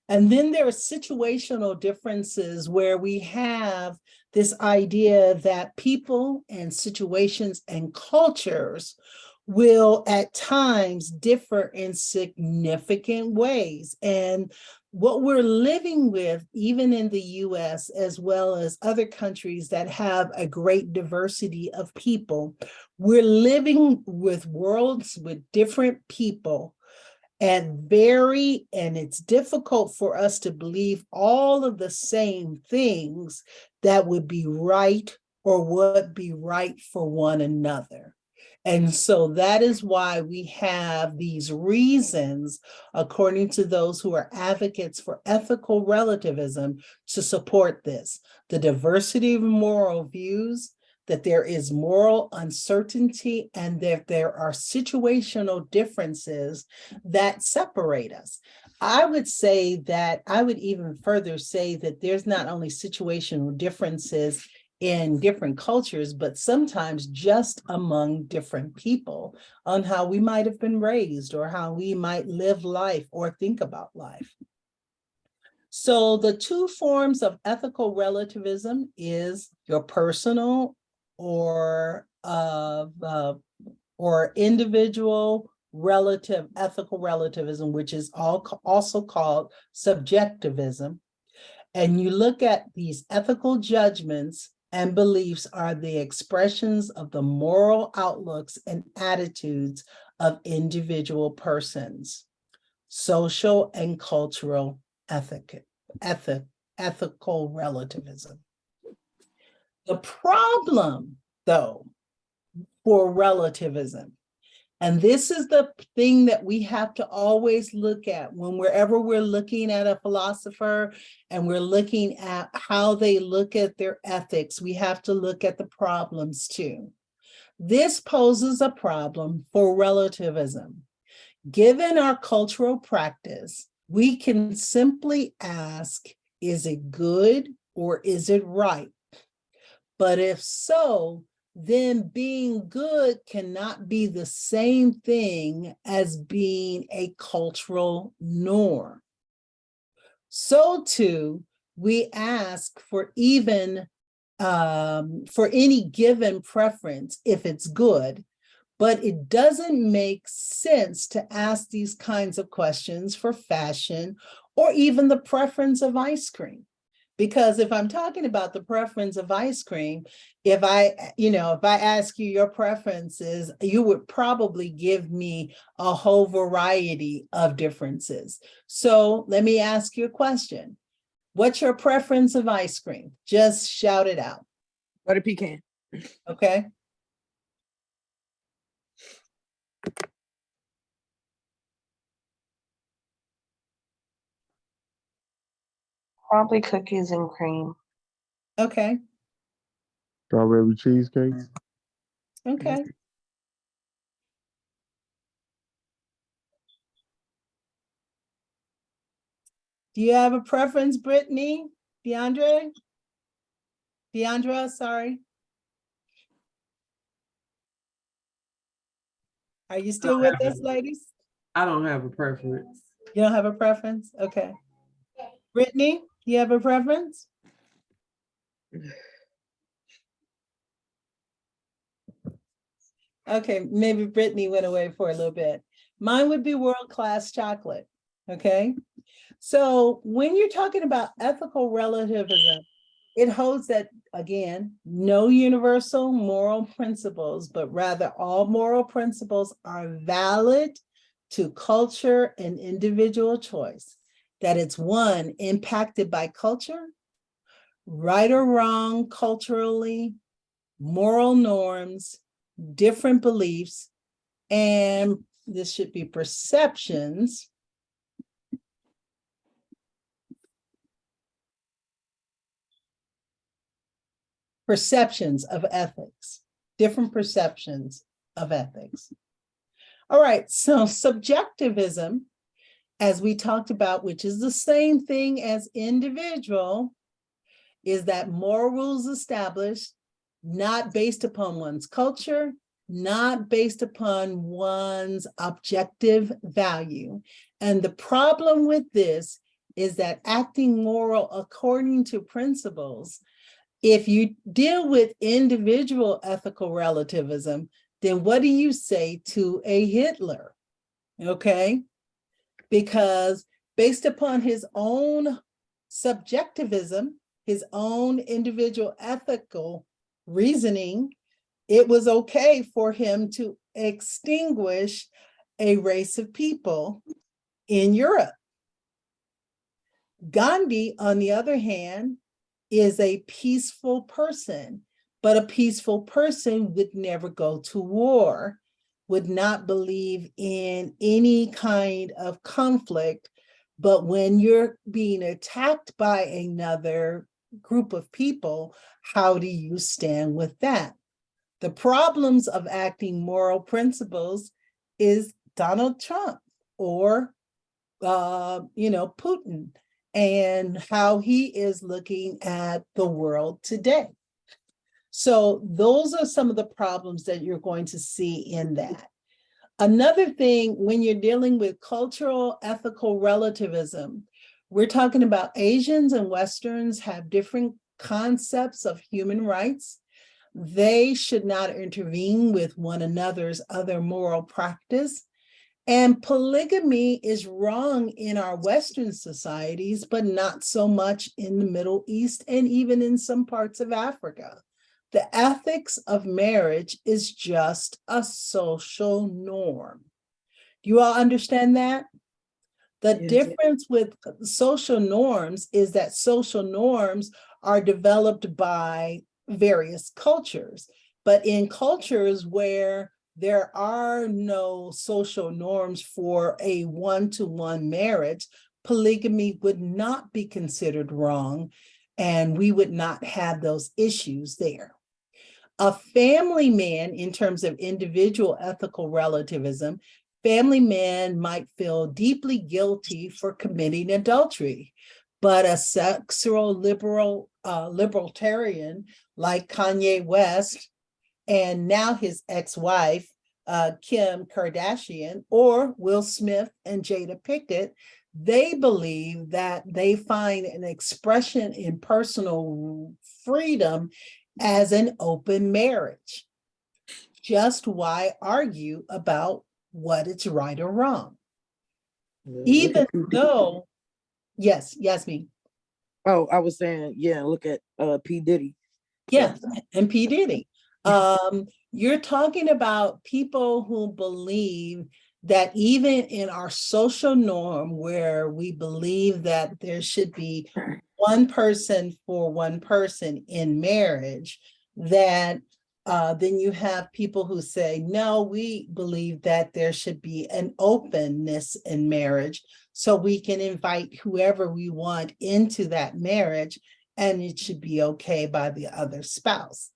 And then there are situational differences where we have this idea that people and situations and cultures will at times differ in significant ways. And what we're living with, even in the US, as well as other countries that have a great diversity of people, we're living with worlds with different people and it's difficult for us to believe all of the same things that would be right or what be right for one another. And so that is why we have these reasons, according to those who are advocates for ethical relativism, to support this. The diversity of moral views, that there is moral uncertainty, and that there are situational differences that separate us. I would say that, I would even further say that there's not only situational differences in different cultures, but sometimes just among different people on how we might have been raised or how we might live life or think about life. So the two forms of ethical relativism is your personal or individual relative ethical relativism, which is also called subjectivism. And you look at these ethical judgments and beliefs are the expressions of the moral outlooks and attitudes of individual persons. Social and cultural ethical relativism. The problem, though, for relativism, and this is the thing that we have to always look at wherever we're looking at a philosopher and we're looking at how they look at their ethics, we have to look at the problems too. This poses a problem for relativism. Given our cultural practice, we can simply ask, is it good or is it right? But if so, then being good cannot be the same thing as being a cultural norm. So too, we ask for even for any given preference if it's good, but it doesn't make sense to ask these kinds of questions for fashion or even the preference of ice cream. Because if I'm talking about the preference of ice cream, if I ask you your preferences, you would probably give me a whole variety of differences. So let me ask you a question. What's your preference of ice cream? Just shout it out. Butter pecan. Okay. Probably cookies and cream. Okay. Strawberry cheesecake. Okay. Do you have a preference, Brittany? Deandra, sorry. Are you still with us, ladies? I don't have a preference. You don't have a preference? Okay. Brittany, do you have a preference? Okay, maybe Brittany went away for a little bit. Mine would be world-class chocolate, okay? So when you're talking about ethical relativism, it holds that, again, no universal moral principles, but rather all moral principles are valid to culture and individual choice, that it's one impacted by culture, right or wrong culturally, moral norms, different beliefs, and this should be perceptions. Perceptions of ethics, different perceptions of ethics. All right, so subjectivism, as we talked about, which is the same thing as individual, is that moral rules established not based upon one's culture, not based upon one's objective value. And the problem with this is that acting moral according to principles, if you deal with individual ethical relativism, then what do you say to a Hitler? Okay, because based upon his own subjectivism, his own individual ethical reasoning, it was okay for him to extinguish a race of people in Europe. Gandhi, on the other hand, is a peaceful person, But a peaceful person would never go to war, would not believe in any kind of conflict. But when you're being attacked by another group of people, how do you stand with that? The problems of acting moral principles is Donald Trump or, Putin, and how he is looking at the world today. So those are some of the problems that you're going to see in that. Another thing, when you're dealing with cultural ethical relativism, we're talking about Asians and Westerns have different concepts of human rights. They should not intervene with one another's other moral practice. And polygamy is wrong in our Western societies, but not so much in the Middle East and even in some parts of Africa. The ethics of marriage is just a social norm. Do you all understand that? The Yes. difference with social norms is that social norms are developed by various cultures, but in cultures where there are no social norms for a one-to-one marriage, polygamy would not be considered wrong, and we would not have those issues there. A family man, in terms of individual ethical relativism, family man might feel deeply guilty for committing adultery, but a sexual libertarian like Kanye West and now his ex-wife, Kim Kardashian, or Will Smith and Jada Pinkett, they believe that they find an expression in personal freedom as an open marriage. Just why argue about what is right or wrong? Even though, yes, Yasmin. Oh, I was saying, yeah, look at P. Diddy. Yes, and P. Diddy. You're talking about people who believe that even in our social norm, where we believe that there should be one person for one person in marriage, that then you have people who say, no, we believe that there should be an openness in marriage, so we can invite whoever we want into that marriage, and it should be okay by the other spouse.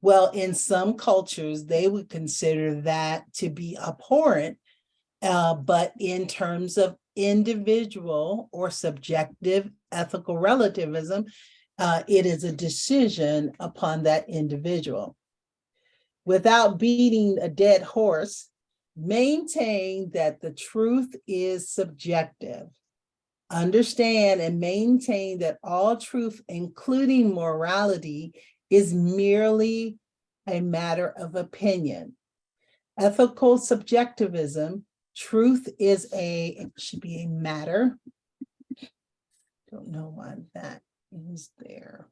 Well, in some cultures, they would consider that to be abhorrent, but in terms of individual or subjective ethical relativism, it is a decision upon that individual. Without beating a dead horse, maintain that the truth is subjective. Understand and maintain that all truth, including morality, is merely a matter of opinion. Ethical subjectivism, truth is it should be a matter. Don't know why that is there.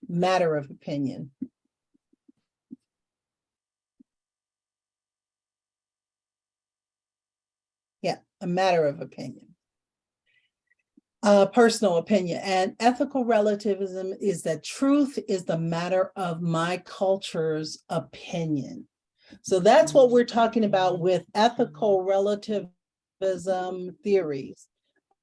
Matter of opinion. Yeah, a matter of opinion. Personal opinion. And ethical relativism is that truth is the matter of my culture's opinion. So that's what we're talking about with ethical relativism theories.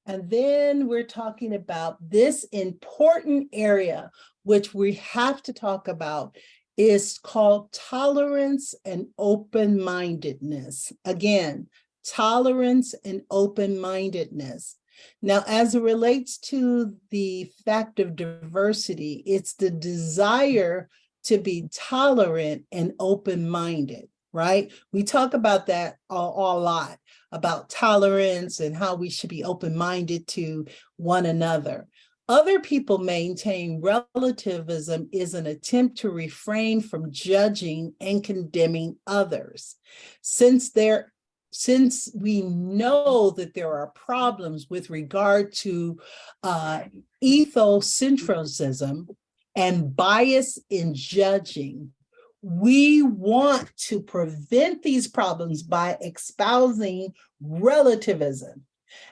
And then we're talking about this important area, which we have to talk about, is called tolerance and open-mindedness. Again, tolerance and open-mindedness. Now, as it relates to the fact of diversity, it's the desire to be tolerant and open-minded, right? We talk about that a lot, about tolerance and how we should be open-minded to one another. Other people maintain relativism is an attempt to refrain from judging and condemning others. Since we know that there are problems with regard to ethocentrism and bias in judging, we want to prevent these problems by espousing relativism.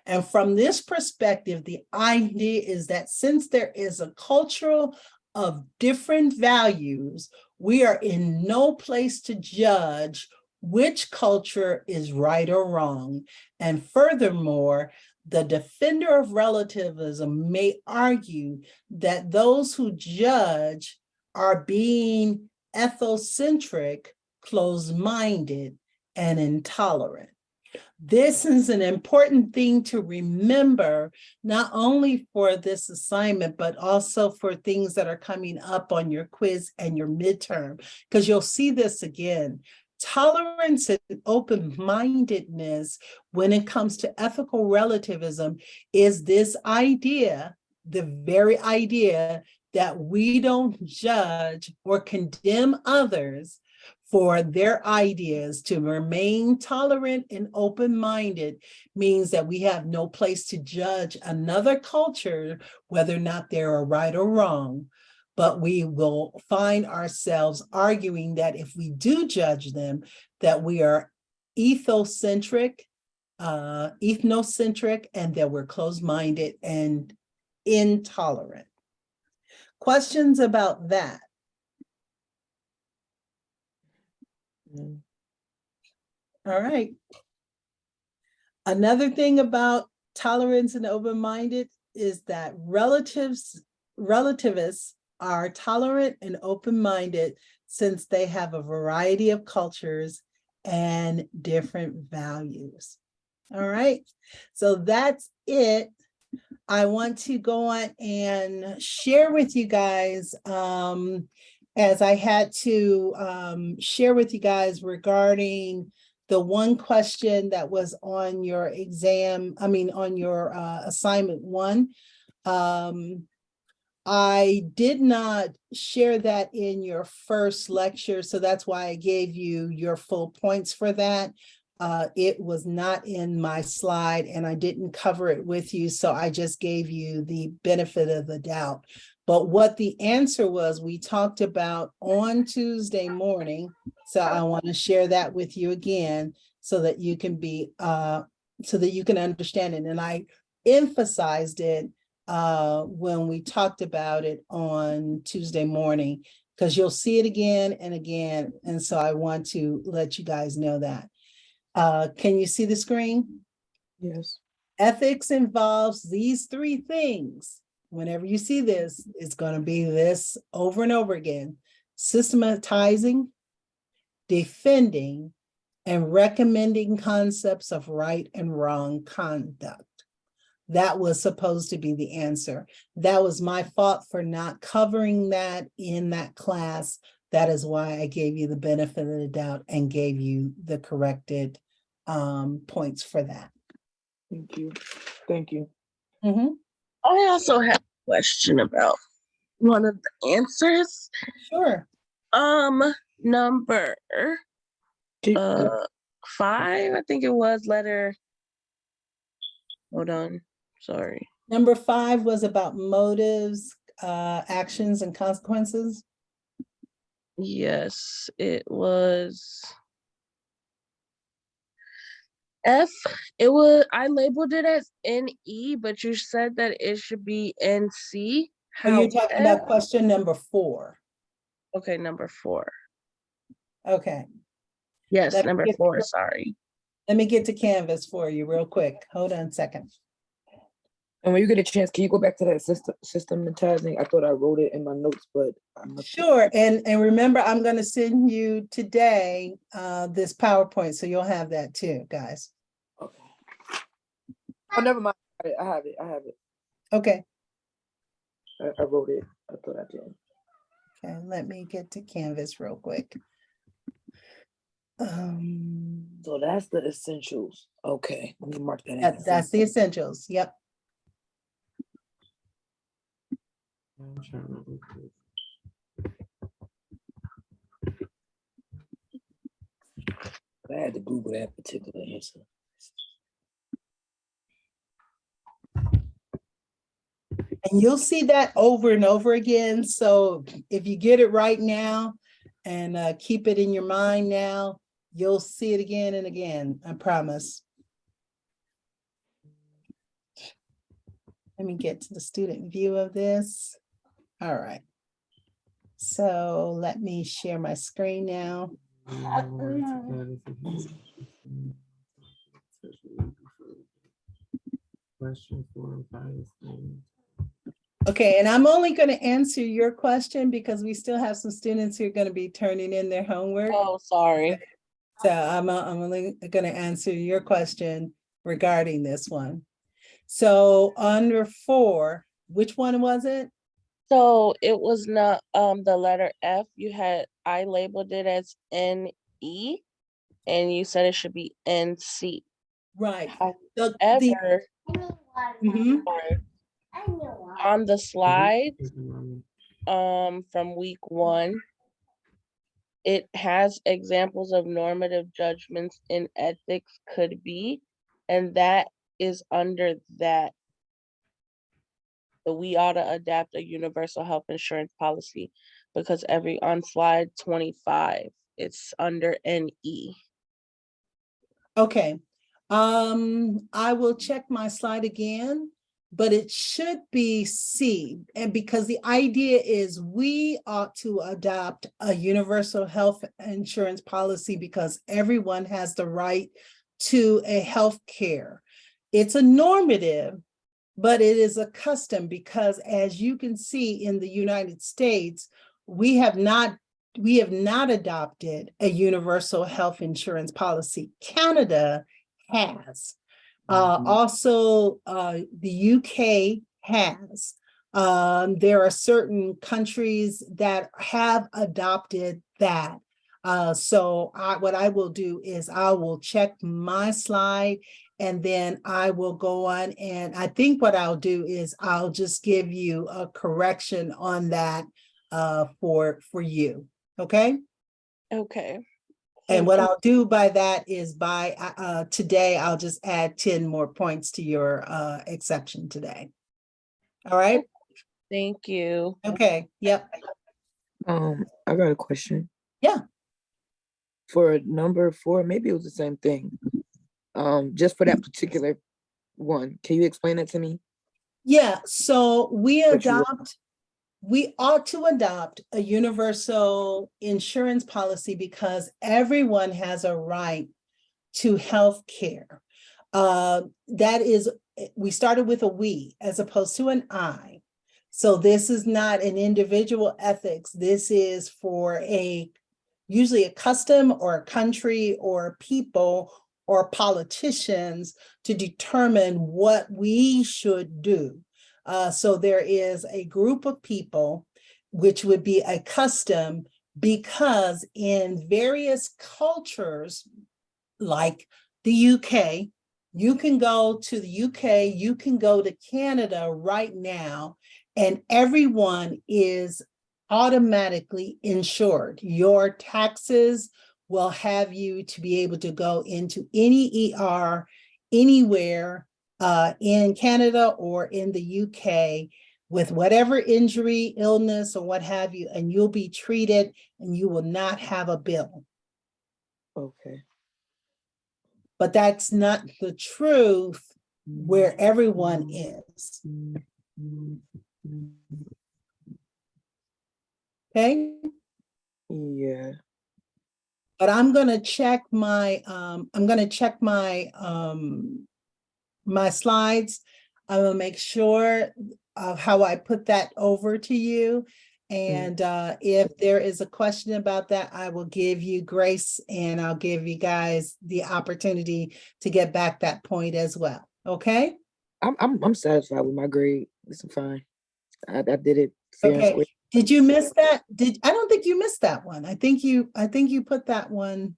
And from this perspective, the idea is that since there is a cultural of different values, we are in no place to judge which culture is right or wrong. And furthermore, the defender of relativism may argue that those who judge are being ethnocentric, closed-minded, and intolerant. This is an important thing to remember, not only for this assignment, but also for things that are coming up on your quiz and your midterm, because you'll see this again. Tolerance and open-mindedness when it comes to ethical relativism is this idea, the very idea that we don't judge or condemn others for their ideas. To remain tolerant and open-minded means that we have no place to judge another culture, whether or not they're right or wrong. But we will find ourselves arguing that if we do judge them, that we are ethnocentric, and that we're closed-minded and intolerant. Questions about that? Mm. All right. Another thing about tolerance and open-minded is that relativists are tolerant and open-minded since they have a variety of cultures and different values. All right, so that's it. I want to go on and share with you guys, as I had to share with you guys regarding the one question that was on your exam, on your assignment 1. I did not share that in your first lecture, so that's why I gave you your full points for that. It was not in my slide and I didn't cover it with you, so I just gave you the benefit of the doubt. But what the answer was, we talked about on Tuesday morning, so I want to share that with you again so that you can understand it. And I emphasized it when we talked about it on Tuesday morning, because you'll see it again and again. And so I want to let you guys know that. Can you see the screen? Yes. Ethics involves these 3 things. Whenever you see this, it's going to be this over and over again: systematizing, defending, and recommending concepts of right and wrong conduct. That was supposed to be the answer. That was my fault for not covering that in that class. That is why I gave you the benefit of the doubt and gave you the corrected points for that. Thank you. Thank you. Mm-hmm. I also have a question about one of the answers. Sure. Number 5, I think it was letter. Hold on. Sorry. Number 5 was about motives, actions, and consequences. Yes, it was F. I labeled it as NE, but you said that it should be NC. Oh, you're talking about question number 4. Okay, number 4. Okay. Yes, number 4, sorry. Let me get to Canvas for you real quick. Hold on a second. And when you get a chance, can you go back to that systematizing? I thought I wrote it in my notes, but I'm not sure. And remember, I'm going to send you today this PowerPoint, so you'll have that too, guys. Okay. Oh, never mind. I have it. Okay. I wrote it. I thought I did. Okay, let me get to Canvas real quick. So that's the essentials. Okay, let me mark that. That's the essentials. Yep. I'm trying to look this. I had to Google that particular answer. And you'll see that over and over again. So if you get it right now and keep it in your mind now, you'll see it again and again, I promise. Let me get to the student view of this. All right. So let me share my screen now. Question 4 and 5 is fine. Okay, and I'm only going to answer your question because we still have some students who are going to be turning in their homework. Oh, sorry. So I'm only going to answer your question regarding this one. So under 4, which one was it? So it was not the letter F. I labeled it as NE, and you said it should be NC. Right. However, I need Mhm. water. sorry, I need water. on the slide Mhm. from week 1, it has examples of normative judgments in ethics could be, and that is under that. So we ought to adapt a universal health insurance policy because on slide 25, it's under NE. Okay. I will check my slide again, but it should be C. And because the idea is we ought to adopt a universal health insurance policy because everyone has the right to a health care. It's a normative, but it is a custom because as you can see in the United States, we have not adopted a universal health insurance policy. Canada has. Also, the UK has. There are certain countries that have adopted that. So what I will do is I will check my slide and then I will go on, and I think what I'll do is I'll just give you a correction on that for you. Okay. Okay. And Thank what you. I'll do by that is by today, I'll just add 10 more points to your exception today. All right. Thank you. Okay. Yep. I got a question. Yeah. For number 4, maybe it was the same thing. Just for that particular one. Can you explain that to me? Yeah. So we What you wrote? ought to adopt a universal insurance policy because everyone has a right to health care. That is, we started with a we as opposed to an I. So this is not an individual ethics. This is for usually a custom or a country or people or politicians to determine what we should do. So there is a group of people, which would be a custom, because in various cultures, like the UK, you can go to the UK, you can go to Canada right now, and everyone is automatically insured. Your taxes will have you to be able to go into any ER anywhere in Canada or in the UK with whatever injury, illness, or what have you, and you'll be treated and you will not have a bill. Okay. But that's not the truth where everyone is. Okay. Yeah. But I'm gonna check my my slides. I will make sure of how I put that over to you. And if there is a question about that, I will give you grace and I'll give you guys the opportunity to get back that point as well. Okay? I'm satisfied with my grade. It's fine. I did it fair and Okay. square. Did you miss that? I don't think you missed that one. I think you put that one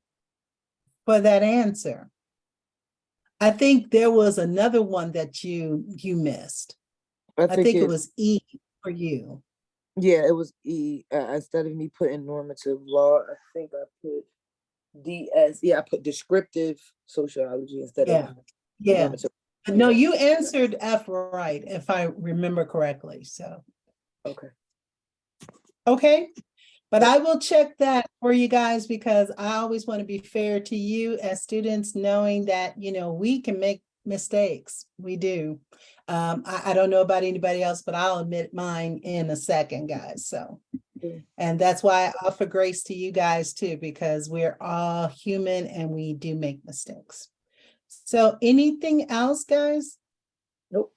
for that answer. I think there was another one that you missed. I think it was E for you. Yeah, it was E. Instead of me putting normative law, I think I put DS. Yeah, I put descriptive sociology instead of normative. But no, you answered F right, if I remember correctly. So okay. But I will check that for you guys because I always want to be fair to you as students, knowing that, we can make mistakes. We do. I don't know about anybody else, but I'll admit mine in a second, guys. So, Yeah. And that's why I offer grace to you guys too, because we're all human and we do make mistakes. So anything else, guys? Nope.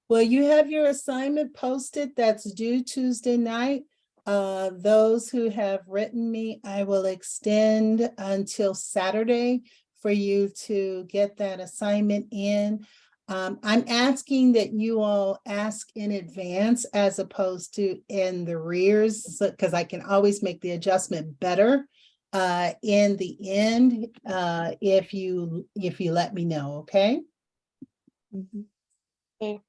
Well, you have your assignment posted that's due Tuesday night. Those who have written me, I will extend until Saturday for you to get that assignment in. I'm asking that you all ask in advance as opposed to in the rears, because I can always make the adjustment better in the end if you let me know, okay? Mhm. Okay.